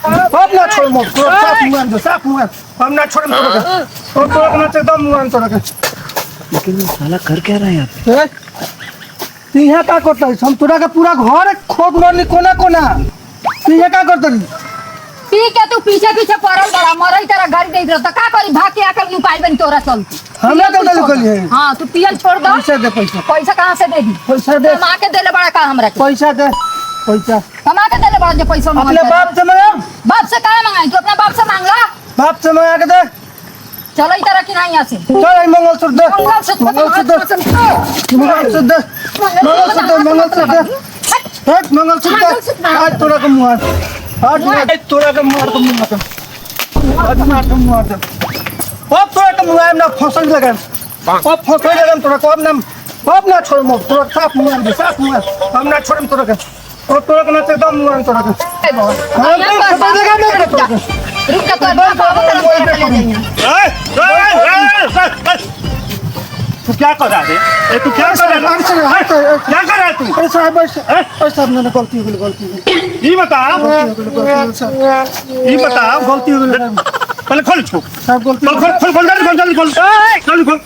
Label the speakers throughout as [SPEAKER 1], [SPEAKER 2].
[SPEAKER 1] अब ना छोड़ मत तो साफ मुआन हम ना छोड़ मत तो अपना एकदम मुआन तो रखे।
[SPEAKER 2] लेकिन ये साला कर क्या रहा है यहाँ पे?
[SPEAKER 1] यहाँ का करता है हम तोरा का पूरा घर खोद मारली कोना कोना यहाँ का करता है
[SPEAKER 3] पी के तू पीछे पीछे पड़ल बड़ा मरई तेरा गाड़ी देख रहा का करी भाग के आकर न्यू पाइल बन तोरा चलती
[SPEAKER 1] हमरा तो दल कली है।
[SPEAKER 3] हां तू पियल छोड़ दो
[SPEAKER 1] पैसा दे पैसा
[SPEAKER 3] पैसा कहां से दे दी
[SPEAKER 1] पैसा दे
[SPEAKER 3] मां के देले बड़ा का हमरा के
[SPEAKER 1] पैसा दे पैसा
[SPEAKER 3] कमा के देले बड़ा जो पैसा
[SPEAKER 1] अपने बाप से मांग
[SPEAKER 3] बाप से काहे मांगाई तू अपने बाप से मांग ला
[SPEAKER 1] बाप से मांग के दे
[SPEAKER 3] चलो इधर की नहीं यहां से
[SPEAKER 1] चल आई मंगलसूत्र दे
[SPEAKER 3] मंगलसूत्र
[SPEAKER 1] मंगलसूत्र दे मंगलसूत्र दे हट मंगलसूत्र आज तोरा को मुआर आज तोरा को मुआर को मुआर आज मार को मुआर दे अब तोरा को मुआर ना फसल लगा अब फसल लगा तोरा को अब ना छोड़ मत तोरा साफ मुआर हम ना छोड़म तोरा के और तोरा को ना एकदम मुआर तोरा के
[SPEAKER 3] रुक जा तो बाप ले जाइए
[SPEAKER 4] तू क्या कर रहा है? तू क्या कर रहा है? क्या कर रहा है तू?
[SPEAKER 1] अरे साहब मैंने गलती हो गई
[SPEAKER 4] ये बता
[SPEAKER 1] गलती हो गई
[SPEAKER 4] पहले खोल इसको
[SPEAKER 1] साहब गलती
[SPEAKER 4] जल्दी खोल
[SPEAKER 1] साहब गलती हो गई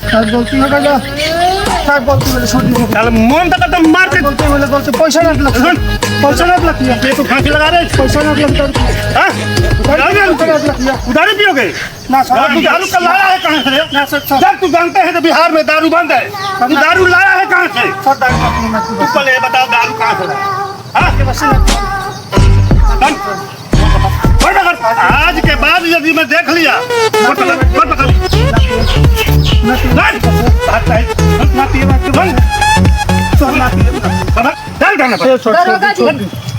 [SPEAKER 1] साहब गलती हो गई छोड़ दो
[SPEAKER 4] चल मन तक तो मार के
[SPEAKER 1] गलती पैसा ना लग
[SPEAKER 4] ये तो फांसी लगा रहे
[SPEAKER 1] पैसा ना लग
[SPEAKER 4] हाँ? उधारी पियोगे
[SPEAKER 1] ना
[SPEAKER 4] तू दारू का लाया है कहाँ से
[SPEAKER 1] ना सर
[SPEAKER 4] जब तू जानते हैं तो बिहार में दारू बंद है तू दारू लाया है कहाँ से तू पहले ये बताओ दारू कहाँ से लाया? आज के बाद यदि मैं देख लिया
[SPEAKER 3] दरोगा जी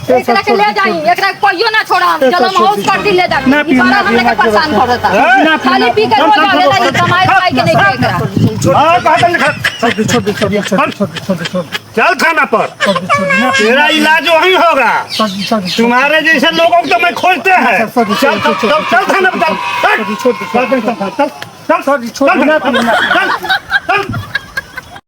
[SPEAKER 3] एकरा के ले जाई एकरा कोइयो ना छोड़ा चलो मौत कर दी ले जा बारा हमने के परेशान कर देता खाली पी के रोज आवे ला कमाई खाई के नहीं एकरा
[SPEAKER 4] चल खाना पर तेरा इलाज वही होगा तुम्हारे जैसे लोगों को तो मैं खोजते हैं चल खाना पर चल